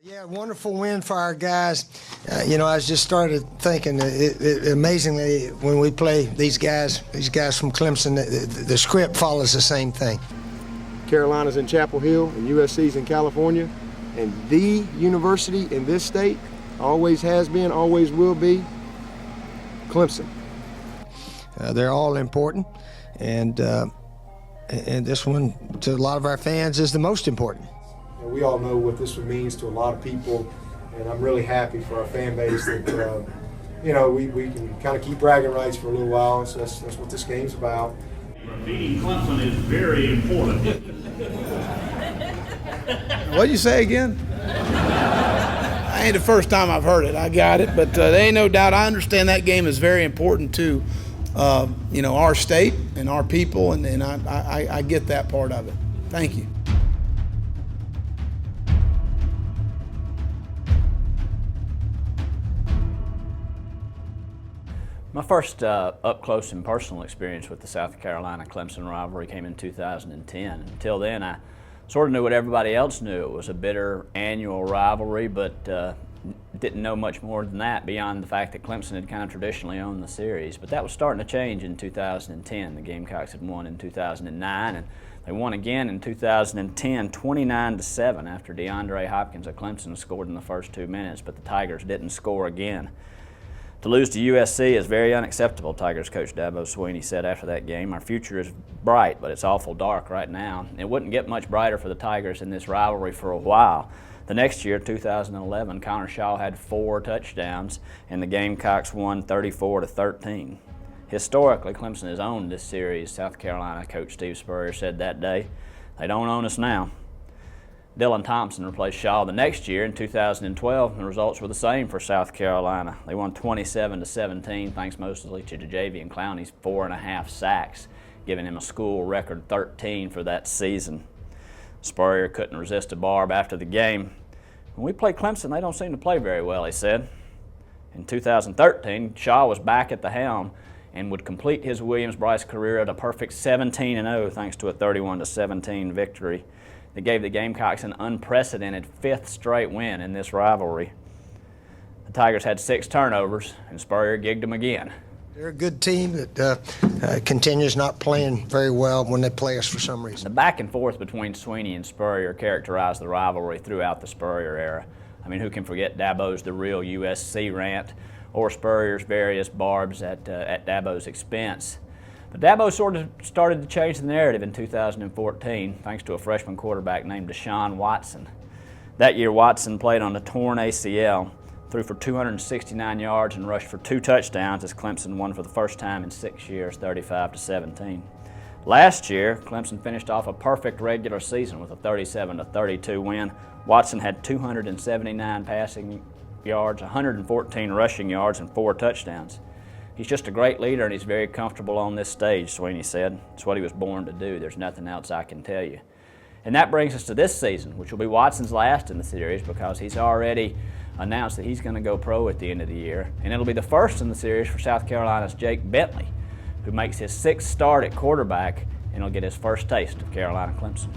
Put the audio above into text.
Yeah, wonderful win for our guys. I just started thinking, amazingly, when we play these guys from Clemson, the script follows the same thing. Carolina's in Chapel Hill and USC's in California, and the university in this state always has been, always will be, Clemson. They're all important, and this one, to a lot of our fans, is the most important. We all know what this one means to a lot of people, and I'm really happy for our fan base that we can kind of keep bragging rights for a little while. So that's what this game's about. Beating Clemson is very important. What'd you say again? Ain't the first time I've heard it. I got it, but there ain't no doubt. I understand that game is very important to our state and our people, and I get that part of it. Thank you. My first up-close and personal experience with the South Carolina-Clemson rivalry came in 2010. Until then, I sort of knew what everybody else knew. It was a bitter annual rivalry, but didn't know much more than that beyond the fact that Clemson had kind of traditionally owned the series. But that was starting to change in 2010. The Gamecocks had won in 2009, and they won again in 2010, 29-7, after DeAndre Hopkins of Clemson scored in the first 2 minutes, but the Tigers didn't score again. To lose to USC is very unacceptable, Tigers coach Dabo Swinney said after that game. Our future is bright, but it's awful dark right now. It wouldn't get much brighter for the Tigers in this rivalry for a while. The next year, 2011, Connor Shaw had 4 touchdowns, and the Gamecocks won 34-13. Historically, Clemson has owned this series, South Carolina coach Steve Spurrier said that day. They don't own us now. Dylan Thompson replaced Shaw the next year in 2012, and the results were the same for South Carolina. They won 27-17, thanks mostly to Jadeveon Clowney's 4.5 sacks, giving him a school record 13 for that season. Spurrier couldn't resist a barb after the game. When we play Clemson, they don't seem to play very well, he said. In 2013, Shaw was back at the helm and would complete his Williams-Brice career at a perfect 17-0 thanks to a 31-17 victory that gave the Gamecocks an unprecedented 5th straight win in this rivalry. The Tigers had 6 turnovers, and Spurrier gigged them again. They're a good team that continues not playing very well when they play us for some reason. The back and forth between Swinney and Spurrier characterized the rivalry throughout the Spurrier era. I mean, who can forget Dabo's "the real USC" rant, or Spurrier's various barbs at Dabo's expense. But Dabo sort of started to change the narrative in 2014, thanks to a freshman quarterback named Deshaun Watson. That year, Watson played on a torn ACL, threw for 269 yards and rushed for 2 touchdowns as Clemson won for the first time in 6 years, 35-17. Last year, Clemson finished off a perfect regular season with a 37-32 win. Watson had 279 passing yards, 114 rushing yards, and 4 touchdowns. He's just a great leader, and he's very comfortable on this stage, Swinney said. It's what he was born to do. There's nothing else I can tell you. And that brings us to this season, which will be Watson's last in the series because he's already announced that he's going to go pro at the end of the year. And it'll be the first in the series for South Carolina's Jake Bentley, who makes his 6th start at quarterback and will get his first taste of Carolina Clemson.